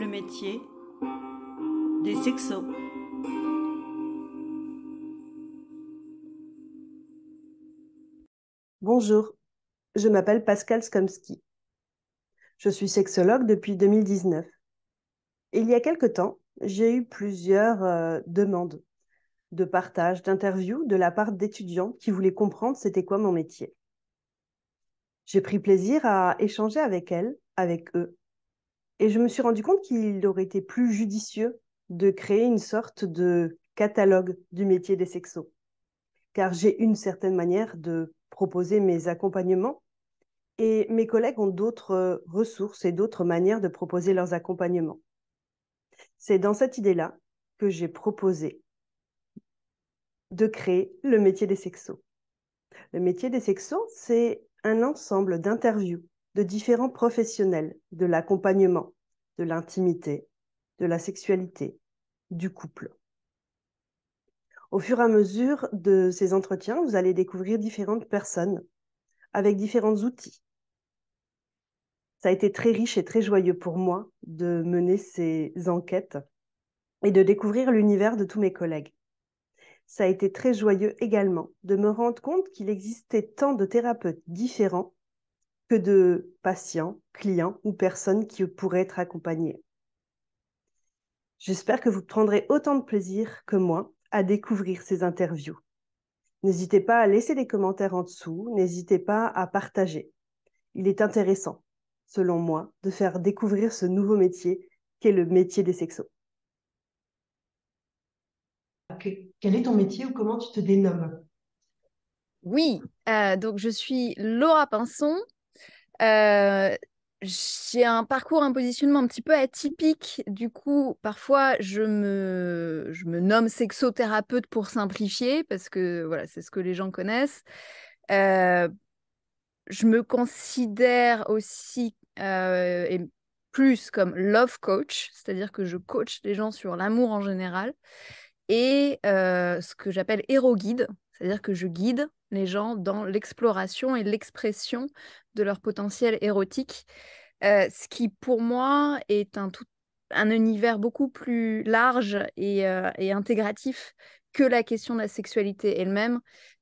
le métier des sexos. Bonjour, je m'appelle Pascal Skomski. Je suis sexologue depuis 2019. Et il y a quelque temps, j'ai eu plusieurs demandes de partage, d'interviews de la part d'étudiants qui voulaient comprendre c'était quoi mon métier. J'ai pris plaisir à échanger avec elles, avec eux, et je me suis rendu compte qu'il aurait été plus judicieux de créer une sorte de catalogue du métier des sexos, car j'ai une certaine manière de proposer mes accompagnements. Et mes collègues ont d'autres ressources et d'autres manières de proposer leurs accompagnements. C'est dans cette idée-là que j'ai proposé de créer le métier des sexos. Le métier des sexos, c'est un ensemble d'interviews de différents professionnels de l'accompagnement, de l'intimité, de la sexualité, du couple. Au fur et à mesure de ces entretiens, vous allez découvrir différentes personnes avec différents outils. Ça a été très riche et très joyeux pour moi de mener ces enquêtes et de découvrir l'univers de tous mes collègues. Ça a été très joyeux également de me rendre compte qu'il existait tant de thérapeutes différents que de patients, clients ou personnes qui pourraient être accompagnés. J'espère que vous prendrez autant de plaisir que moi à découvrir ces interviews. N'hésitez pas à laisser des commentaires en dessous, n'hésitez pas à partager. Il est intéressant, selon moi, de faire découvrir ce nouveau métier qu'est le métier des sexos. Quel est ton métier ou comment tu te dénommes? Oui, donc je suis Laura Pinson. Euh, j'ai un parcours, un positionnement un petit peu atypique. Du coup, parfois, je me nomme sexothérapeute pour simplifier, parce que voilà, c'est ce que les gens connaissent. Euh, je me considère aussi et plus comme love coach, c'est-à-dire que je coach les gens sur l'amour en général, et ce que j'appelle héroguide, c'est-à-dire que je guide les gens dans l'exploration et l'expression de leur potentiel érotique, ce qui pour moi est un univers beaucoup plus large et intégratif que la question de la sexualité elle-même.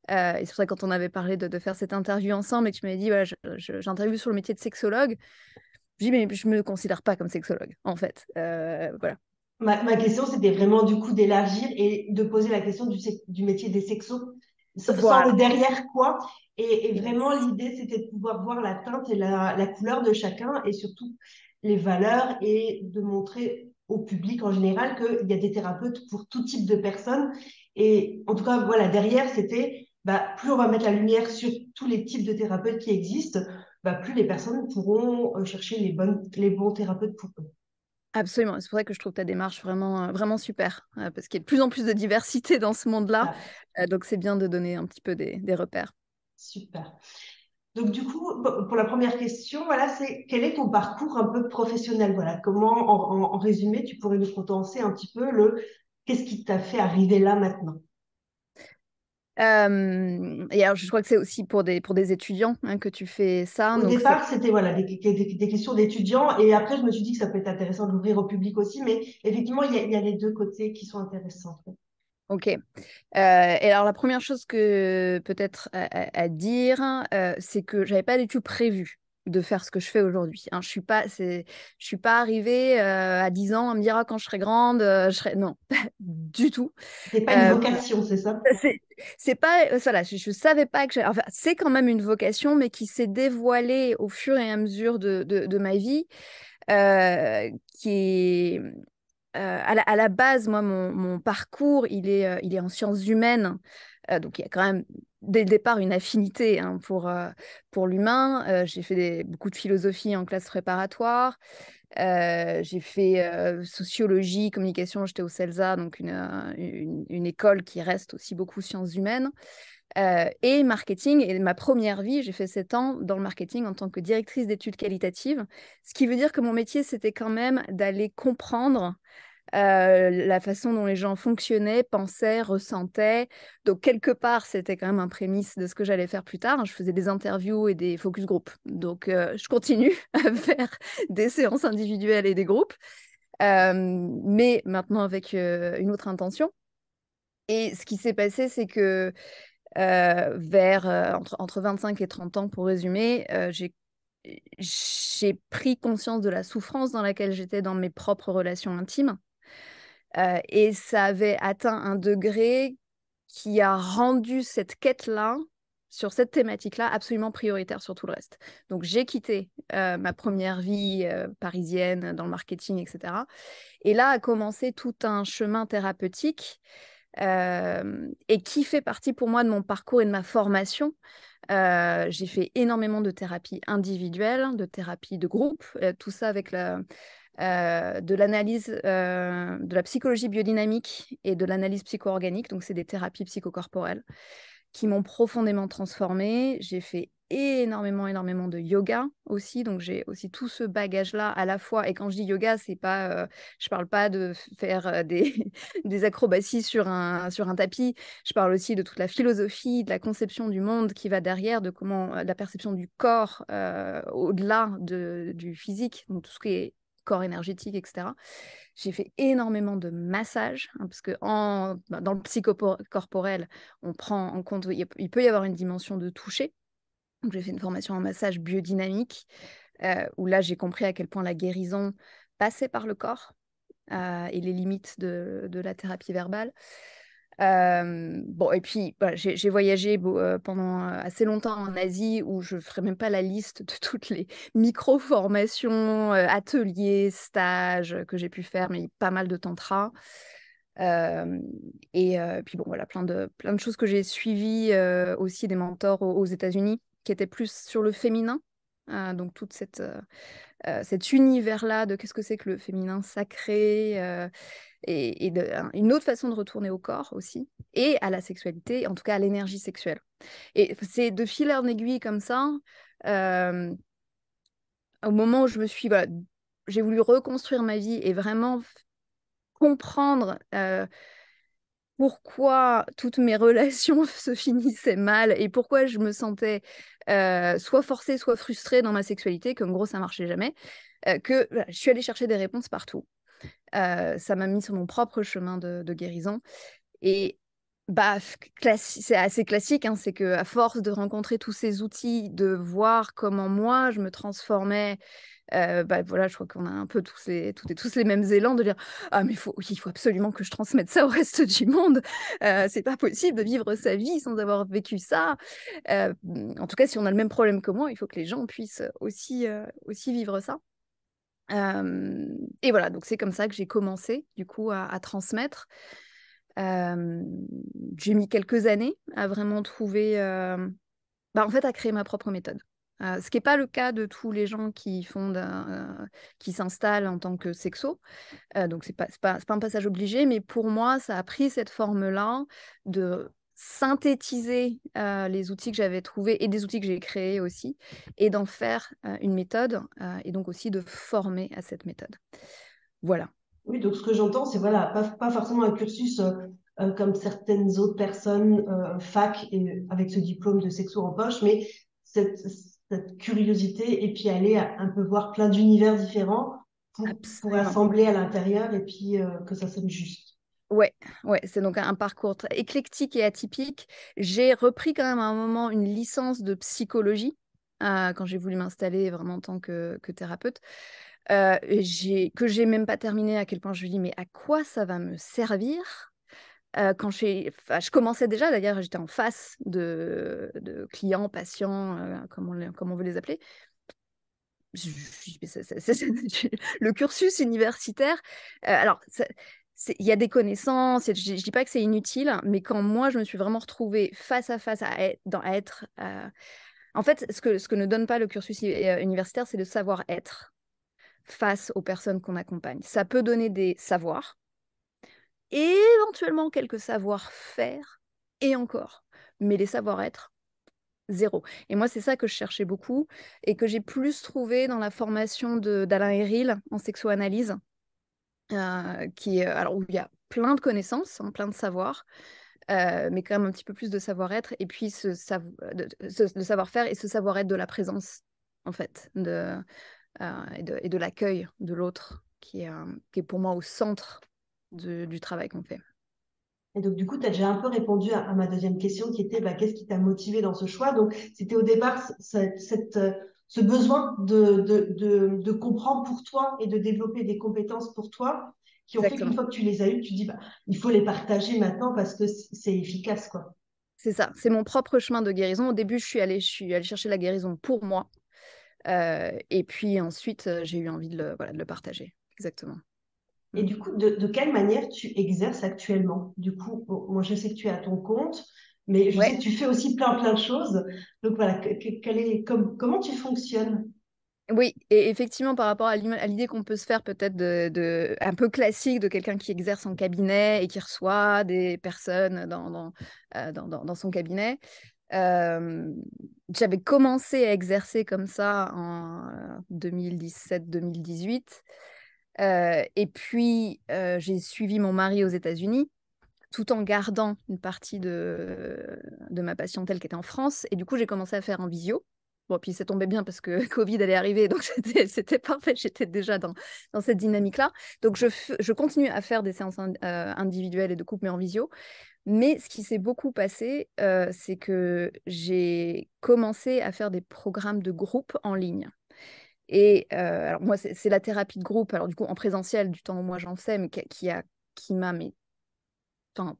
Et c'est pour ça que quand on avait parlé de faire cette interview ensemble et que tu m'avais dit, voilà, j'interviewe sur le métier de sexologue, je dis, mais je me considère pas comme sexologue, en fait. Voilà. Ma question, c'était vraiment du coup d'élargir et de poser la question du métier des sexos, sans le Voilà. derrière quoi. Et vraiment, Yes. l'idée, c'était de pouvoir voir la teinte et la couleur de chacun et surtout les valeurs et de montrer au public en général qu'il y a des thérapeutes pour tout type de personnes. Et en tout cas, voilà, derrière, c'était plus on va mettre la lumière sur tous les types de thérapeutes qui existent, plus les personnes pourront chercher les bons thérapeutes pour eux. Absolument. C'est pour ça que je trouve ta démarche vraiment, vraiment super, parce qu'il y a de plus en plus de diversité dans ce monde-là. Ah, Donc, c'est bien de donner un petit peu des repères. super. Donc, du coup, pour la première question, voilà, c'est quel est ton parcours un peu professionnel? Voilà, comment, en résumé, tu pourrais nous condenser un petit peu qu'est-ce qui t'a fait arriver là maintenant? Et alors, je crois que c'est aussi pour des étudiants hein, que tu fais ça. Au Donc, ça. départ, c'était voilà, des questions d'étudiants et après, je me suis dit que ça peut être intéressant de l'ouvrir au public aussi, mais effectivement, il y a les deux côtés qui sont intéressants. OK. Et alors, la première chose que peut-être à dire, c'est que j'avais pas du tout prévu de faire ce que je fais aujourd'hui. Hein. Je suis pas arrivée à 10 ans à me dire ah, quand je serai grande, je serai. Non, pas du tout. C'était pas une Euh, vocation, c'est ça? c'est c'est pas. Voilà, je savais pas que enfin, c'est quand même une vocation, mais qui s'est dévoilée au fur et à mesure de ma vie, qui est. À la base, moi, mon parcours, il est en sciences humaines. Donc, il y a quand même, dès le départ, une affinité hein, pour l'humain. J'ai fait beaucoup de philosophie en classe préparatoire. J'ai fait sociologie, communication. J'étais au CELSA, donc une école qui reste aussi beaucoup sciences humaines. Et marketing. Et ma première vie, j'ai fait 7 ans dans le marketing en tant que directrice d'études qualitatives. Ce qui veut dire que mon métier, c'était quand même d'aller comprendre la façon dont les gens fonctionnaient, pensaient, ressentaient. Donc, quelque part, c'était quand même un prémisse de ce que j'allais faire plus tard. Je faisais des interviews et des focus group. Donc, je continue à faire des séances individuelles et des groupes. mais maintenant avec une autre intention. Et ce qui s'est passé, c'est que entre 25 et 30 ans, pour résumer, j'ai pris conscience de la souffrance dans laquelle j'étais dans mes propres relations intimes. Et ça avait atteint un degré qui a rendu cette quête-là, sur cette thématique-là, absolument prioritaire sur tout le reste. Donc j'ai quitté ma première vie parisienne dans le marketing, etc. Et là a commencé tout un chemin thérapeutique et qui fait partie pour moi de mon parcours et de ma formation. J'ai fait énormément de thérapie individuelle, de thérapie de groupe, tout ça avec de l'analyse de la psychologie biodynamique et de l'analyse psycho-organique. Donc, c'est des thérapies psychocorporelles qui m'ont profondément transformée. J'ai fait énormément de yoga aussi. Donc, j'ai aussi tout ce bagage-là à la fois. Et quand je dis yoga, c'est pas, je parle pas de faire des acrobaties sur un tapis. Je parle aussi de toute la philosophie, de la conception du monde qui va derrière, de comment la perception du corps au-delà du physique. Donc, tout ce qui est corps énergétique, etc. J'ai fait énormément de massages, hein, parce que dans le psychocorporel, on prend en compte, il peut y avoir une dimension de toucher. Donc, j'ai fait une formation en massage biodynamique, où là, j'ai compris à quel point la guérison passait par le corps et les limites de la thérapie verbale. Bon, et puis, voilà, j'ai voyagé pendant assez longtemps en Asie, où je ne ferai même pas la liste de toutes les micro-formations, ateliers, stages que j'ai pu faire, mais pas mal de tantra. Et puis, bon, voilà, plein de choses que j'ai suivies, aussi des mentors aux États-Unis, qui étaient plus sur le féminin. Donc, toute cet univers-là de qu'est-ce que c'est que le féminin sacré, et une autre façon de retourner au corps aussi, et à la sexualité, en tout cas à l'énergie sexuelle. Et c'est de fil en aiguille comme ça, au moment où voilà, j'ai voulu reconstruire ma vie et vraiment comprendre pourquoi toutes mes relations se finissaient mal et pourquoi je me sentais soit forcée, soit frustrée dans ma sexualité, qu'en gros ça marchait jamais, que voilà, je suis allée chercher des réponses partout. Ça m'a mis sur mon propre chemin de guérison. Et bah, c'est assez classique, hein, c'est qu'à force de rencontrer tous ces outils, de voir comment moi je me transformais, bah, voilà, je crois qu'on a un peu tous les mêmes élans de dire ah mais il faut absolument que je transmette ça au reste du monde. C'est pas possible de vivre sa vie sans avoir vécu ça. En tout cas, si on a le même problème que moi, il faut que les gens puissent aussi vivre ça. Et voilà, donc c'est comme ça que j'ai commencé du coup à transmettre. J'ai mis quelques années à vraiment trouver, en fait, à créer ma propre méthode. Ce qui n'est pas le cas de tous les gens qui s'installent en tant que sexo. Donc, c'est pas un passage obligé, mais pour moi, ça a pris cette forme-là de synthétiser les outils que j'avais trouvés et des outils que j'ai créés aussi, et d'en faire une méthode, et donc aussi de former à cette méthode. Voilà. Oui, donc ce que j'entends, c'est voilà, pas forcément un cursus comme certaines autres personnes, fac, et, avec ce diplôme de sexo en poche, mais cette curiosité et puis aller un peu voir plein d'univers différents pour Absolument. assembler à l'intérieur et puis que ça sonne juste. Ouais, c'est donc un parcours très éclectique et atypique. J'ai repris quand même à un moment une licence de psychologie quand j'ai voulu m'installer vraiment en tant que thérapeute, que j'ai même pas terminé, à quel point je me dis mais à quoi ça va me servir quand je commençais déjà, d'ailleurs j'étais en face de clients, patients, comme on veut les appeler. Le cursus universitaire, alors il y a des connaissances, je ne dis pas que c'est inutile, mais quand moi je me suis vraiment retrouvée face à face à être en fait, ce que ne donne pas le cursus universitaire, c'est le savoir-être face aux personnes qu'on accompagne. Ça peut donner des savoirs, et éventuellement quelques savoir-faire, et encore, mais les savoir-être, zéro. Et moi, c'est ça que je cherchais beaucoup et que j'ai plus trouvé dans la formation d'Alain Héril en sexoanalyse, alors, où il y a plein de connaissances, hein, plein de savoirs, mais quand même un petit peu plus de savoir-être, et puis le savoir-faire et ce savoir-être de la présence, en fait, et de l'accueil de l'autre qui est pour moi au centre du travail qu'on fait. Et donc, du coup, tu as déjà un peu répondu à ma deuxième question qui était qu'est-ce qui t'a motivé dans ce choix? Donc, c'était au départ ce besoin de comprendre pour toi et de développer des compétences pour toi qui ont fait qu'une Exactement. fois que tu les as eues, tu dis il faut les partager maintenant parce que c'est efficace, quoi. C'est ça, c'est mon propre chemin de guérison. Au début, je suis allée chercher la guérison pour moi. Et puis ensuite, j'ai eu envie de le partager. Exactement. Et du coup, de quelle manière tu exerces actuellement? Du coup, bon, moi, je sais que tu es à ton compte, mais je sais Ouais, que tu fais aussi plein de choses. Donc voilà, comment tu fonctionnes? oui, et effectivement, par rapport à l'idée qu'on peut se faire peut-être un peu classique de quelqu'un qui exerce en cabinet et qui reçoit des personnes dans son cabinet, j'avais commencé à exercer comme ça en 2017-2018. Et puis, j'ai suivi mon mari aux États-Unis tout en gardant une partie de ma patientèle qui était en France. Et du coup, j'ai commencé à faire en visio. Bon, puis ça tombait bien parce que Covid allait arriver, donc c'était parfait. J'étais déjà dans cette dynamique-là. Donc, je continue à faire des séances individuelles et de couple, mais en visio. Mais ce qui s'est beaucoup passé, c'est que j'ai commencé à faire des programmes de groupe en ligne. Et alors moi, c'est la thérapie de groupe, alors du coup en présentiel, du temps où moi j'en fais, mais qui m'a mais enfin,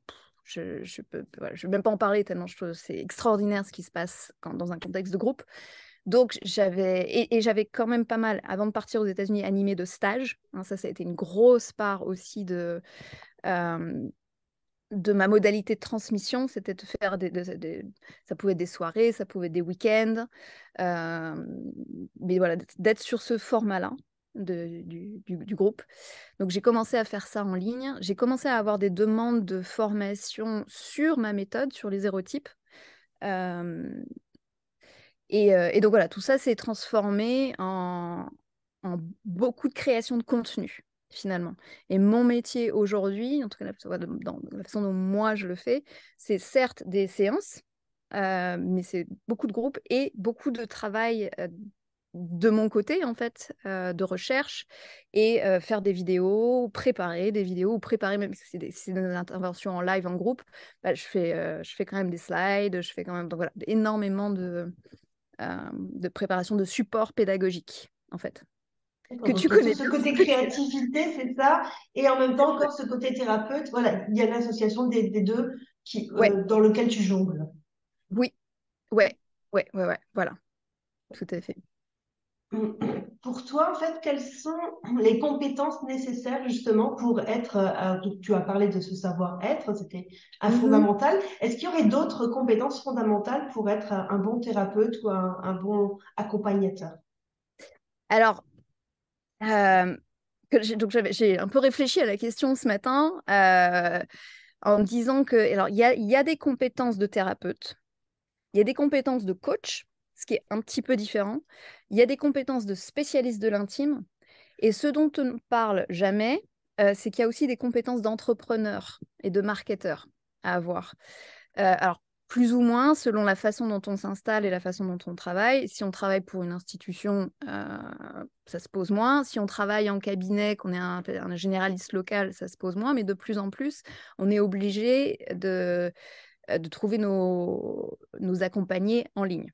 voilà, je ne vais même pas en parler tellement je trouve c'est extraordinaire ce qui se passe dans un contexte de groupe. Donc, j'avais quand même pas mal, avant de partir aux États-Unis, animé de stages. Hein, ça a été une grosse part aussi euh, de ma modalité de transmission. C'était de faire ça pouvait être des soirées, ça pouvait être des week-ends. Mais voilà, d'être sur ce format-là du groupe. Donc, j'ai commencé à faire ça en ligne. J'ai commencé à avoir des demandes de formation sur ma méthode, sur les hérotypes. Euh, et donc, voilà, tout ça s'est transformé en beaucoup de création de contenu, finalement. Et mon métier aujourd'hui, en tout cas dans la façon dont moi je le fais, c'est certes des séances, mais c'est beaucoup de groupes et beaucoup de travail de mon côté, en fait, de recherche et faire des vidéos, préparer des vidéos, ou préparer, même si c'est des interventions en live en groupe, je fais quand même des slides, je fais quand même donc voilà, énormément de préparation de support pédagogique, en fait, D'accord, que donc tu il y a tout connais ce bien. côté créativité, c'est ça, et en même temps encore ce côté thérapeute. Voilà, il y a l'association des deux Ouais, dans lequel tu jongles. oui, ouais, ouais, voilà, tout à fait. Pour toi, en fait, quelles sont les compétences nécessaires justement pour être, donc tu as parlé de ce savoir-être, c'était Mhm. fondamental. Est-ce qu'il y aurait d'autres compétences fondamentales pour être un bon thérapeute ou un bon accompagnateur? Alors, donc j'ai un peu réfléchi à la question ce matin en me disant que, alors, il y a des compétences de thérapeute, il y a des compétences de coach, ce qui est un petit peu différent, il y a des compétences de spécialiste de l'intime, et ce dont on ne parle jamais, c'est qu'il y a aussi des compétences d'entrepreneur et de marketeur à avoir. Alors, plus ou moins, selon la façon dont on s'installe et la façon dont on travaille. Si on travaille pour une institution, ça se pose moins. Si on travaille en cabinet, qu'on est un généraliste local, ça se pose moins. Mais de plus en plus, on est obligé de trouver nos accompagnés en ligne.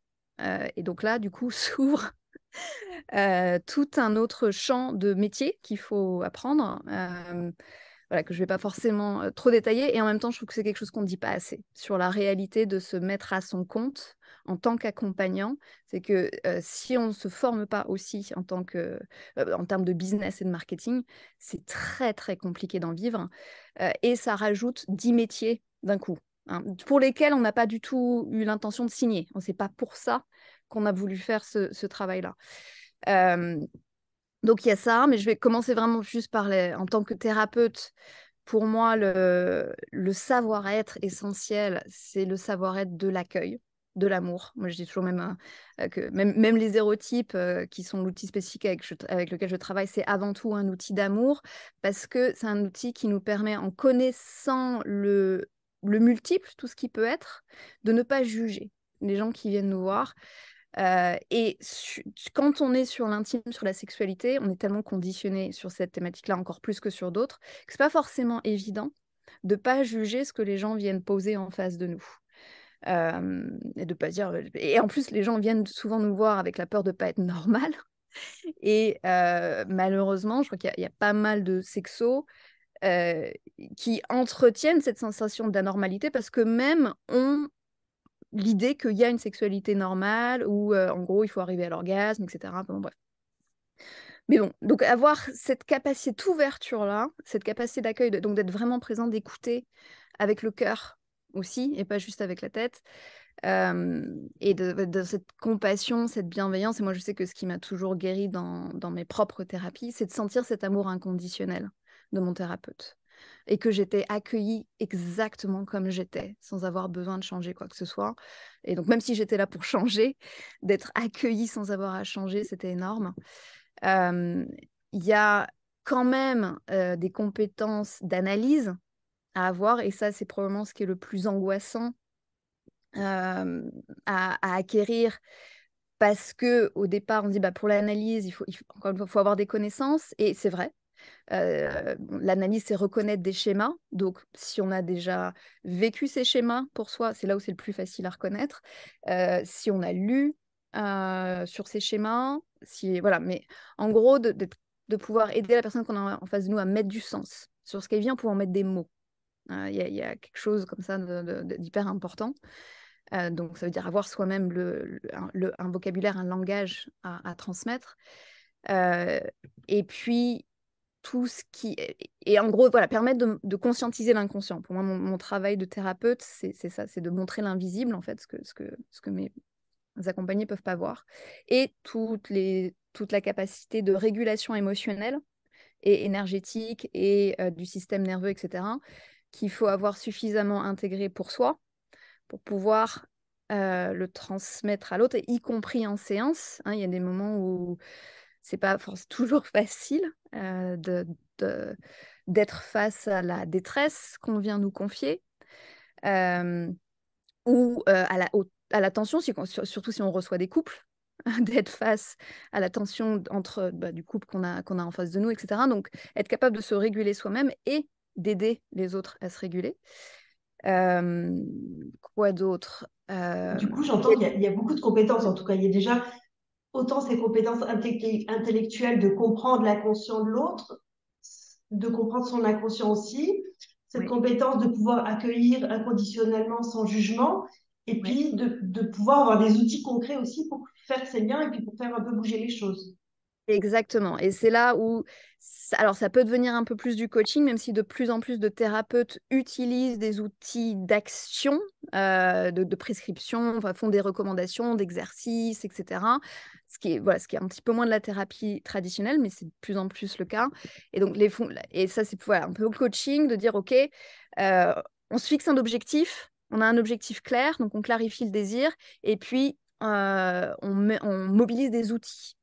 Et donc là, du coup, s'ouvre tout un autre champ de métier qu'il faut apprendre. Voilà, que je ne vais pas forcément trop détailler. Et en même temps, je trouve que c'est quelque chose qu'on ne dit pas assez sur la réalité de se mettre à son compte en tant qu'accompagnant. C'est que si on ne se forme pas aussi en termes de business et de marketing, c'est très, très compliqué d'en vivre. Et ça rajoute 10 métiers d'un coup, hein, pour lesquels on n'a pas du tout eu l'intention de signer. C'est pas pour ça qu'on a voulu faire ce travail-là. Euh, donc il y a ça, mais je vais commencer vraiment juste par en tant que thérapeute. Pour moi, le savoir-être essentiel, c'est le savoir-être de l'accueil, de l'amour. Moi, je dis toujours que même les hérotypes, qui sont l'outil spécifique avec lequel je travaille, c'est avant tout un outil d'amour, parce que c'est un outil qui nous permet, en connaissant le multiple, tout ce qui peut être, de ne pas juger les gens qui viennent nous voir. Quand on est sur l'intime, sur la sexualité, on est tellement conditionné sur cette thématique-là, encore plus que sur d'autres, que c'est pas forcément évident de pas juger ce que les gens viennent poser en face de nous. Et de pas dire... Et en plus, les gens viennent souvent nous voir avec la peur de pas être normal. Et malheureusement, je crois qu'il y a pas mal de sexos qui entretiennent cette sensation d'anormalité parce que même ont l'idée qu'il y a une sexualité normale où, en gros, il faut arriver à l'orgasme, etc. Bon, bref. Mais bon, donc avoir cette capacité d'ouverture-là, cette capacité d'accueil, donc d'être vraiment présent, d'écouter avec le cœur aussi, et pas juste avec la tête, et de cette compassion, cette bienveillance. Et moi, je sais que ce qui m'a toujours guérie dans mes propres thérapies, c'est de sentir cet amour inconditionnel de mon thérapeute. Et que j'étais accueillie exactement comme j'étais, sans avoir besoin de changer quoi que ce soit. Et donc, même si j'étais là pour changer, d'être accueillie sans avoir à changer, c'était énorme. Il y a quand même des compétences d'analyse à avoir, et ça, c'est probablement ce qui est le plus angoissant à acquérir, parce qu'au départ, on dit pour l'analyse, encore une fois, il faut avoir des connaissances, et c'est vrai. L'analyse, c'est reconnaître des schémas. Donc, si on a déjà vécu ces schémas pour soi, c'est là où c'est le plus facile à reconnaître. Si on a lu sur ces schémas, voilà. Mais en gros, de pouvoir aider la personne qu'on a en face de nous à mettre du sens sur ce qu'elle vient, pour en mettre des mots. Il y a quelque chose comme ça d'hyper important. Donc, ça veut dire avoir soi-même un vocabulaire, un langage à transmettre. Et puis, tout ce qui... Et en gros, voilà, permettre de conscientiser l'inconscient. Pour moi, mon travail de thérapeute, c'est ça, c'est de montrer l'invisible, en fait, ce que mes accompagnés ne peuvent pas voir. Et toute la capacité de régulation émotionnelle et énergétique et du système nerveux, etc., qu'il faut avoir suffisamment intégré pour soi, pour pouvoir le transmettre à l'autre, y compris en séance. Il y a des moments où c'est pas toujours facile d'être face à la détresse qu'on vient nous confier, ou à la tension, surtout si on reçoit des couples, d'être face à la tension du couple qu'on a en face de nous, etc. Donc, être capable de se réguler soi-même et d'aider les autres à se réguler. Quoi d'autre? Du coup, j'entends qu'il y a beaucoup de compétences. En tout cas, il y a déjà autant ces compétences intellectuelles de comprendre l'inconscient de l'autre, de comprendre son inconscient aussi, cette Oui. compétence de pouvoir accueillir inconditionnellement sans jugement, et Oui. puis de pouvoir avoir des outils concrets aussi pour faire ces liens et puis pour faire un peu bouger les choses. Exactement. Et c'est là où, alors ça peut devenir un peu plus du coaching, même si de plus en plus de thérapeutes utilisent des outils d'action, de prescription, enfin, font des recommandations, d'exercices, etc. Ce qui est un petit peu moins de la thérapie traditionnelle, mais c'est de plus en plus le cas. Et donc, et ça, c'est un peu le coaching, de dire, OK, on se fixe un objectif, on a un objectif clair, donc on clarifie le désir, et puis on mobilise des outils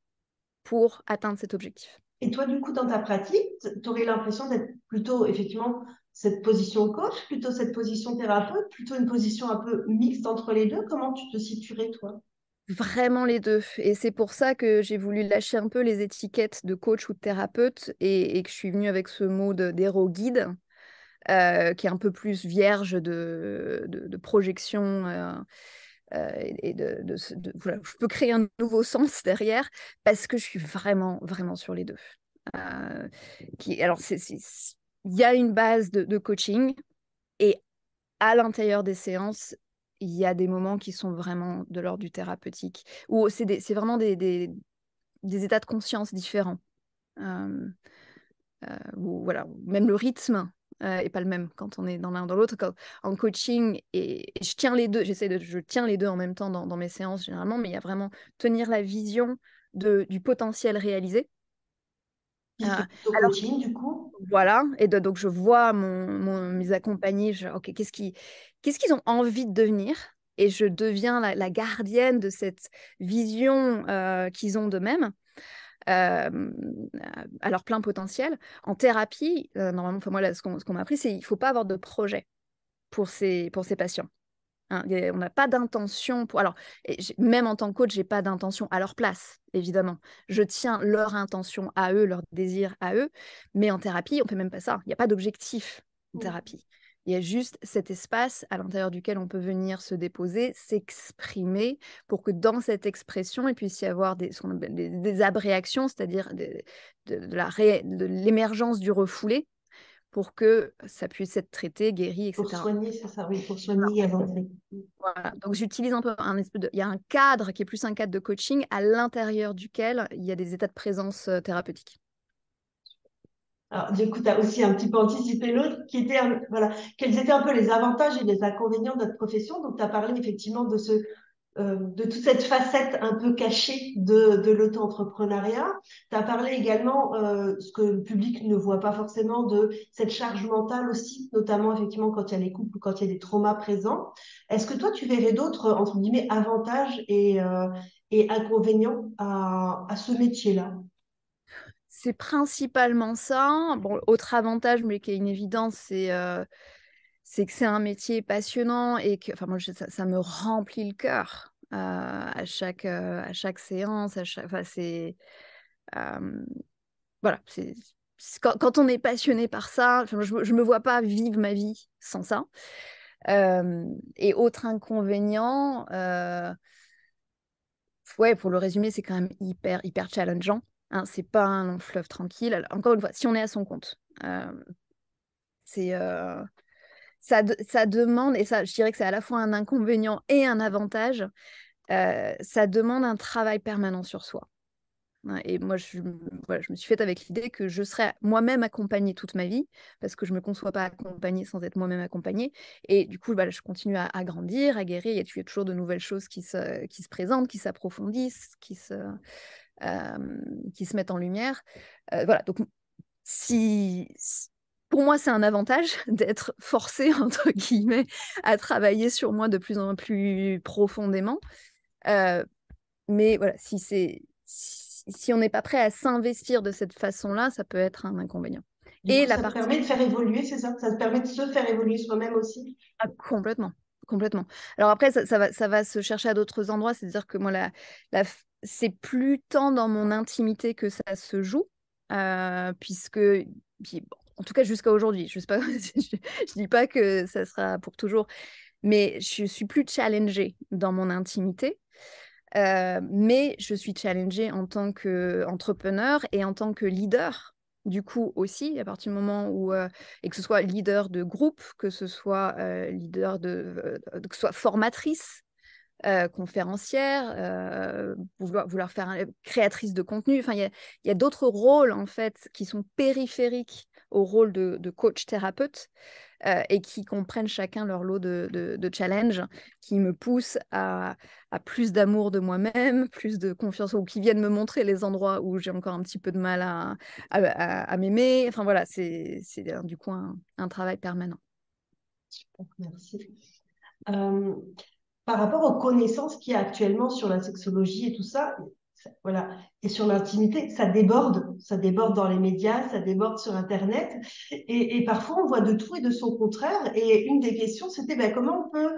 pour atteindre cet objectif. Et toi, du coup, dans ta pratique, tu aurais l'impression d'être plutôt, effectivement, cette position coach, plutôt cette position thérapeute, plutôt une position un peu mixte entre les deux. Comment tu te situerais, toi? Vraiment les deux. Et c'est pour ça que j'ai voulu lâcher un peu les étiquettes de coach ou de thérapeute, et que je suis venue avec ce mot d'héros guide, qui est un peu plus vierge de projection, et voilà, je peux créer un nouveau sens derrière, parce que je suis vraiment, vraiment sur les deux. Alors, il y a une base de coaching, et à l'intérieur des séances, il y a des moments qui sont vraiment de l'ordre du thérapeutique, où c'est vraiment des états de conscience différents. Où, voilà, même le rythme est pas le même quand on est dans l'un ou dans l'autre. En coaching, et je tiens les deux, je tiens les deux en même temps dans mes séances généralement, mais il y a vraiment tenir la vision du potentiel réalisé. Qui serait plutôt Alors, coaching, du coup? voilà, et donc je vois mes accompagnés, ok, qu'est-ce qu'ils ont envie de devenir, et je deviens la gardienne de cette vision qu'ils ont d'eux-mêmes, à leur plein potentiel. En thérapie, normalement, moi, là, ce qu'on m'a appris, c'est qu'il ne faut pas avoir de projet pour ces patients. hein. On n'a pas d'intention pour... Alors, même en tant que coach, j'ai pas d'intention à leur place, évidemment. Je tiens leur intention à eux, leur désir à eux. Mais en thérapie, on fait même pas ça. Il n'y a pas d'objectif en thérapie. Il y a juste cet espace à l'intérieur duquel on peut venir se déposer, s'exprimer, pour que dans cette expression, il puisse y avoir des abréactions, c'est-à-dire de l'émergence du refoulé, pour que ça puisse être traité, guéri, etc. Pour soigner, c'est ça, oui, pour soigner et avancer. Voilà. Donc j'utilise un peu il y a un cadre qui est plus un cadre de coaching à l'intérieur duquel il y a des états de présence thérapeutiques. Alors, du coup, tu as aussi un petit peu anticipé l'autre, qui était, voilà, quels étaient un peu les avantages et les inconvénients de notre profession. Donc, tu as parlé effectivement de toute cette facette un peu cachée de l'auto-entrepreneuriat. Tu as parlé également, ce que le public ne voit pas forcément, de cette charge mentale aussi, notamment effectivement quand il y a les couples ou quand il y a des traumas présents. Est-ce que toi, tu verrais d'autres, entre guillemets, avantages et inconvénients à ce métier-là? C'est principalement ça. Bon, autre avantage, mais qui est une évidence, c'est que c'est un métier passionnant et que, enfin, moi, ça me remplit le cœur à chaque séance. Enfin, voilà, quand on est passionné par ça, enfin, je me vois pas vivre ma vie sans ça. Et autre inconvénient, ouais, pour le résumer, c'est quand même hyper challengeant. Hein, c'est pas un long fleuve tranquille. Alors, encore une fois, si on est à son compte, c'est ça demande, et ça, je dirais que c'est à la fois un inconvénient et un avantage. Ça demande un travail permanent sur soi. Ouais, et moi, voilà, je me suis faite avec l'idée que je serais moi-même accompagnée toute ma vie, parce que je ne me conçois pas accompagnée sans être moi-même accompagnée. Et du coup, voilà, je continue à grandir, à guérir. Il y a toujours de nouvelles choses qui se présentent, qui s'approfondissent, qui se mettent en lumière. Voilà, donc si, pour moi, c'est un avantage d'être forcée, entre guillemets, à travailler sur moi de plus en plus profondément. Euh, mais voilà, si on n'est pas prêt à s'investir de cette façon-là, ça peut être un inconvénient. Du Et coup, la ça te partie... permet de faire évoluer, c'est ça? Ça te permet de se faire évoluer soi-même aussi? Ah, complètement, complètement. Alors après, ça va se chercher à d'autres endroits, c'est-à-dire que moi, c'est plus tant dans mon intimité que ça se joue, puisque, bon, en tout cas jusqu'à aujourd'hui, je sais pas, je dis pas que ça sera pour toujours, mais je suis plus challengée dans mon intimité. Mais je suis challengée en tant qu'entrepreneur et en tant que leader, du coup aussi, à partir du moment où, et que ce soit leader de groupe, que ce soit que ce soit formatrice, conférencière, vouloir faire créatrice de contenu. Enfin, il y a d'autres rôles en fait qui sont périphériques au rôle de coach thérapeute et qui comprennent chacun leur lot de challenges, qui me poussent à plus d'amour de moi-même, plus de confiance, ou qui viennent me montrer les endroits où j'ai encore un petit peu de mal à m'aimer. Enfin voilà, c'est du coup un travail permanent. Merci. Euh, Par rapport aux connaissances qu'il y a actuellement sur la sexologie et tout ça, voilà, et sur l'intimité, ça déborde dans les médias, ça déborde sur Internet, et parfois on voit de tout et de son contraire. Et une des questions, c'était ben, comment on peut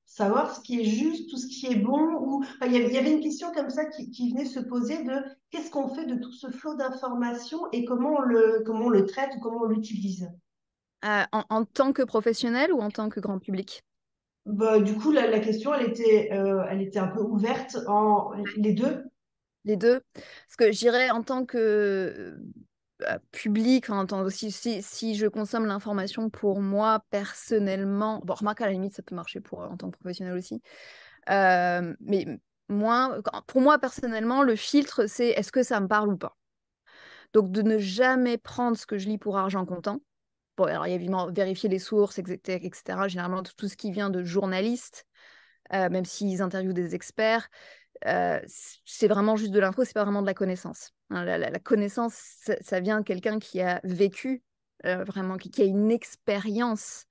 savoir ce qui est juste, tout ce qui est bon, ou enfin, il y avait une question comme ça qui venait se poser de qu'est-ce qu'on fait de tout ce flot d'informations et comment on le traite ou comment on l'utilise. En tant que professionnel ou en tant que grand public? Bah, du coup, la question, elle était un peu ouverte en les deux. Les deux. Parce que j'irais en tant que public, enfin, si je consomme l'information pour moi personnellement, bon, remarque à la limite, ça peut marcher en tant que professionnel aussi. Mais pour moi personnellement, le filtre, c'est est-ce que ça me parle ou pas. Donc de ne jamais prendre ce que je lis pour argent comptant. Bon, alors il y a évidemment vérifier les sources, etc. Généralement, tout ce qui vient de journalistes, même s'ils interviewent des experts, c'est vraiment juste de l'info, c'est pas vraiment de la connaissance. Hein, la connaissance, ça vient de quelqu'un qui a vécu, vraiment, qui a une expérience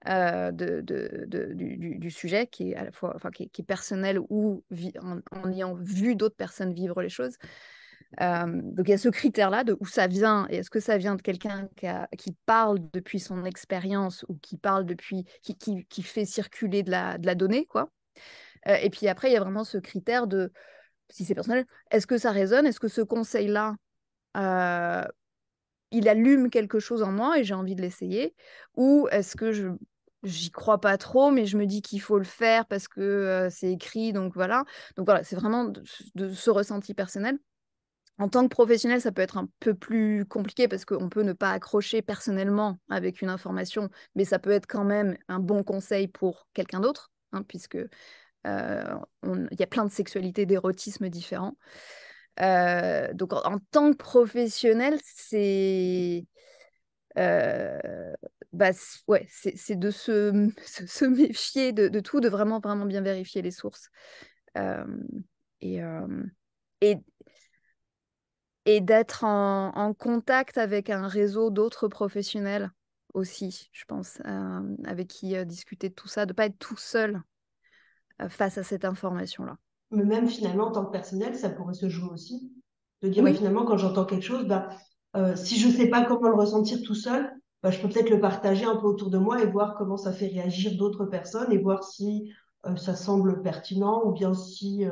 du sujet qui est à la fois, enfin, qui est personnel ou en ayant vu d'autres personnes vivre les choses. Donc il y a ce critère-là de où ça vient et est-ce que ça vient de quelqu'un qui parle depuis son expérience ou qui parle depuis qui fait circuler de la donnée, quoi. Et puis après, il y a vraiment ce critère de, si c'est personnel, est-ce que ça résonne? Est-ce que ce conseil-là, il allume quelque chose en moi et j'ai envie de l'essayer? Ou est-ce que j'y crois pas trop, mais je me dis qu'il faut le faire parce que c'est écrit, donc voilà. Donc voilà, c'est vraiment de ce ressenti personnel. En tant que professionnel, ça peut être un peu plus compliqué parce qu'on peut ne pas accrocher personnellement avec une information, mais ça peut être quand même un bon conseil pour quelqu'un d'autre, hein, puisque il y a plein de sexualités, d'érotisme différents. Donc en tant que professionnel, c'est ouais, c'est de se méfier de tout, de vraiment, vraiment bien vérifier les sources. Euh, et, euh, et, et d'être en contact avec un réseau d'autres professionnels aussi, je pense, avec qui discuter de tout ça, de ne pas être tout seul face à cette information-là. Mais même finalement, en tant que personnel, ça pourrait se jouer aussi. De dire, bah, Oui, finalement, quand j'entends quelque chose, bah, si je ne sais pas comment le ressentir tout seul, bah, je peux peut-être le partager un peu autour de moi et voir comment ça fait réagir d'autres personnes et voir si ça semble pertinent ou bien si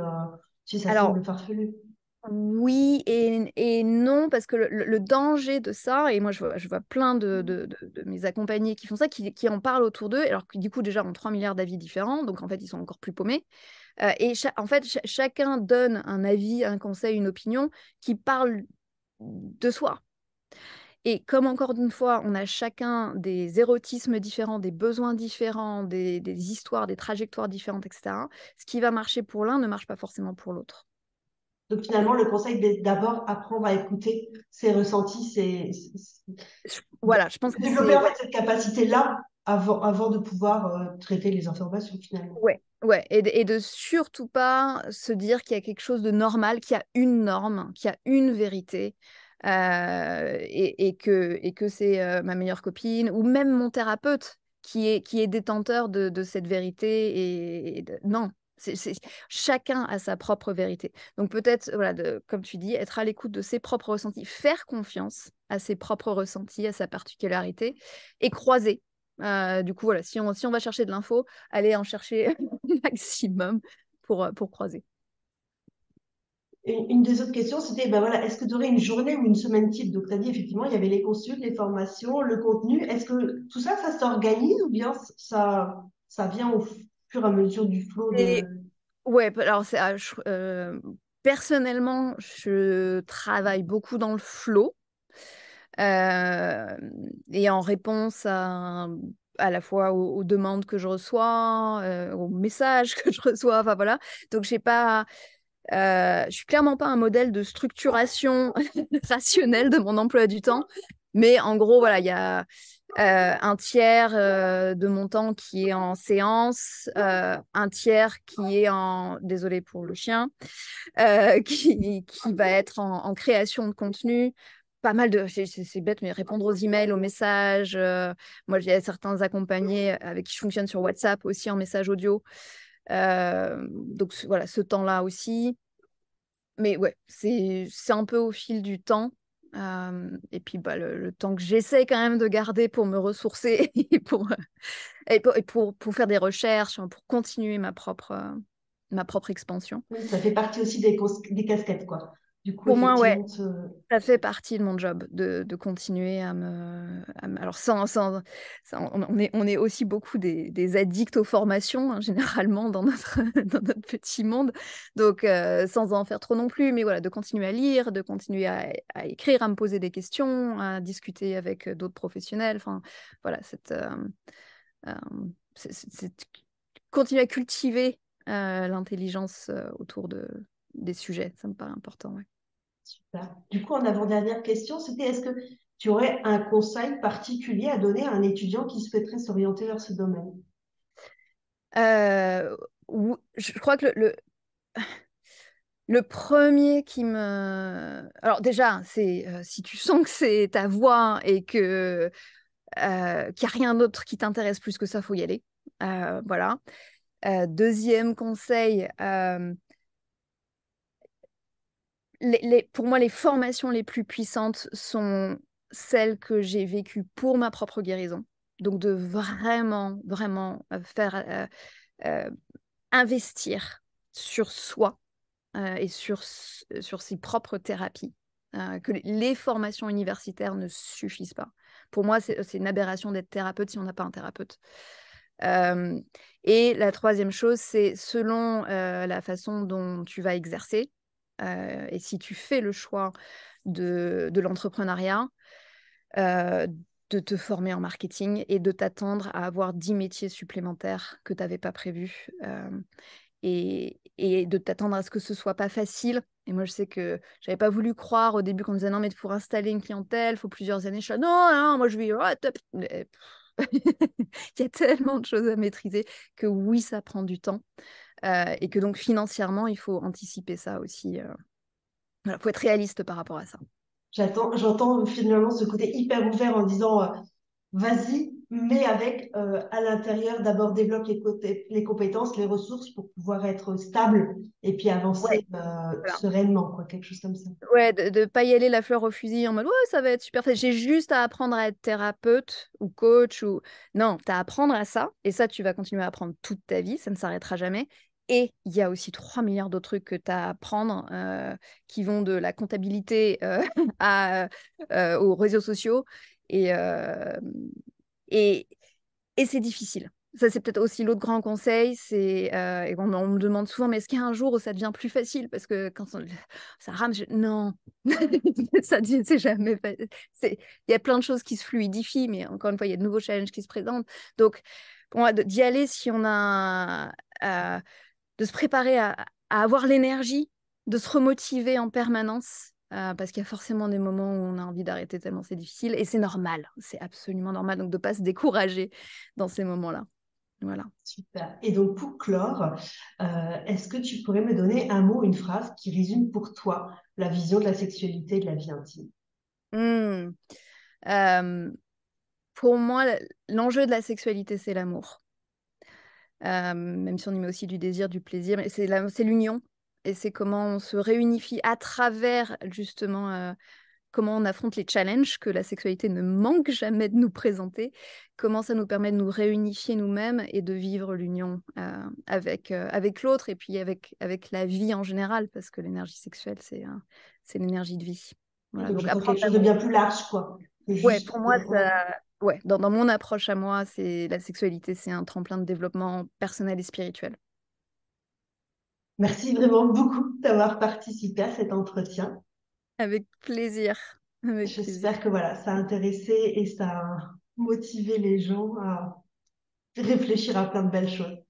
ça alors semble farfelu. oui et non, parce que le danger de ça, et moi je vois plein de mes accompagnés qui font ça, qui en parlent autour d'eux, alors que du coup déjà ont 3 milliards d'avis différents, donc en fait ils sont encore plus paumés. Et en fait chacun donne un avis, un conseil, une opinion qui parle de soi. Et comme encore une fois, on a chacun des érotismes différents, des besoins différents, des histoires, des trajectoires différentes, etc. Ce qui va marcher pour l'un ne marche pas forcément pour l'autre. Donc finalement, le conseil, c'est d'abord apprendre à écouter ses ressentis, Voilà, je pense que développer c'est en ouais, fait cette capacité-là avant de pouvoir traiter les informations finalement. ouais, et de surtout pas se dire qu'il y a quelque chose de normal, qu'il y a une norme, qu'il y a une vérité, et que c'est ma meilleure copine ou même mon thérapeute qui est détenteur de cette vérité. Non, chacun a sa propre vérité. Donc peut-être, voilà, comme tu dis, être à l'écoute de ses propres ressentis, faire confiance à ses propres ressentis, à sa particularité, et croiser. Du coup, voilà, si on va chercher de l'info, aller en chercher un maximum pour croiser. Et une des autres questions, c'était, ben voilà, est-ce que tu aurais une journée ou une semaine type? Donc, tu as dit, effectivement, il y avait les consultes, les formations, le contenu. Est-ce que tout ça, ça s'organise ou bien ça vient au fur et à mesure du flot Et de... ouais, alors personnellement, je travaille beaucoup dans le flow euh, et en réponse à la fois aux demandes que je reçois, aux messages que je reçois, enfin voilà. Donc j'ai pas, je suis clairement pas un modèle de structuration rationnelle de mon emploi du temps, mais en gros voilà, il y a un tiers de mon temps qui est en séance, un tiers qui est en, désolé pour le chien, qui va être en création de contenu. Pas mal de, c'est bête, mais répondre aux emails, aux messages. Moi, j'ai certains accompagnés avec qui je fonctionne sur WhatsApp aussi en message audio. Donc voilà, ce temps-là aussi. Mais ouais, c'est un peu au fil du temps. Et puis bah, le temps que j'essaie quand même de garder pour me ressourcer et pour faire des recherches, hein, pour continuer ma propre expansion. Oui, ça fait partie aussi des casquettes, quoi. Du coup, Pour moi, ouais, effectivement, ça fait partie de mon job de continuer alors on est aussi beaucoup des addicts aux formations, hein, généralement dans dans notre petit monde, donc sans en faire trop non plus, mais voilà, de continuer à lire, de continuer à écrire, à me poser des questions, à discuter avec d'autres professionnels, enfin voilà, euh, continuer à cultiver l'intelligence autour des sujets, ça me paraît important, ouais. super. Du coup, en avant-dernière question, c'était est-ce que tu aurais un conseil particulier à donner à un étudiant qui souhaiterait s'orienter vers ce domaine? Je crois que le premier qui me... Alors déjà, c'est si tu sens que c'est ta voix et qu'il n'y a rien d'autre qui t'intéresse plus que ça, faut y aller. Voilà. Deuxième conseil, pour moi, les formations les plus puissantes sont celles que j'ai vécues pour ma propre guérison. Donc, de vraiment, vraiment faire investir sur soi et sur ses propres thérapies. Que les formations universitaires ne suffisent pas. Pour moi, c'est une aberration d'être thérapeute si on n'a pas un thérapeute. Et la troisième chose, c'est selon la façon dont tu vas exercer, et si tu fais le choix de l'entrepreneuriat, de te former en marketing et de t'attendre à avoir 10 métiers supplémentaires que tu n'avais pas prévus. Et de t'attendre à ce que ce soit pas facile. Et moi, je sais que j'avais pas voulu croire au début qu'on me disait non, mais pour installer une clientèle, il faut plusieurs années. Je suis là, non, non, moi je vais. Oh, top. Mais, il y a tellement de choses à maîtriser que oui, ça prend du temps. Et que donc financièrement, il faut anticiper ça aussi. Voilà, faut être réaliste par rapport à ça. J'entends finalement ce côté hyper ouvert en disant vas-y, mais avec à l'intérieur, d'abord développe les compétences, les ressources pour pouvoir être stable et puis Ouais, avancer voilà. sereinement, quoi, quelque chose comme ça. Ouais, de ne pas y aller la fleur au fusil en mode ouais, ça va être super fait. J'ai juste à apprendre à être thérapeute ou coach ou. Non, tu as à apprendre à ça et ça, tu vas continuer à apprendre toute ta vie, ça ne s'arrêtera jamais. Et il y a aussi 3 milliards d'autres trucs que tu as à apprendre qui vont de la comptabilité aux réseaux sociaux. Et, euh, et, et c'est difficile. Ça, c'est peut-être aussi l'autre grand conseil, et on me demande souvent, mais est-ce qu'il y a un jour où ça devient plus facile? Parce que quand ça rame, non, c'est jamais facile. Il y a plein de choses qui se fluidifient, mais encore une fois, il y a de nouveaux challenges qui se présentent. Donc, pour moi, d'y aller si on a... de se préparer à avoir l'énergie, de se remotiver en permanence. Parce qu'il y a forcément des moments où on a envie d'arrêter tellement c'est difficile et c'est normal, c'est absolument normal. Donc de ne pas se décourager dans ces moments-là. Voilà. Super. Et donc, pour clore, est-ce que tu pourrais me donner un mot, une phrase qui résume pour toi la vision de la sexualité et de la vie intime? Mmh. Pour moi, l'enjeu de la sexualité, c'est l'amour. Même si on y met aussi du désir, du plaisir, mais c'est l'union. Et c'est comment on se réunifie à travers justement comment on affronte les challenges que la sexualité ne manque jamais de nous présenter, comment ça nous permet de nous réunifier nous-mêmes et de vivre l'union avec l'autre et puis avec la vie en général, parce que l'énergie sexuelle, c'est l'énergie de vie. Voilà, Donc, donc je crois apprendre quelque chose de bien plus large, quoi. Que ouais, juste, pour moi, ouais. dans mon approche à moi, c'est la sexualité, c'est un tremplin de développement personnel et spirituel. Merci vraiment beaucoup d'avoir participé à cet entretien. Avec plaisir, avec plaisir. J'espère que voilà, ça a intéressé et ça a motivé les gens à réfléchir à plein de belles choses.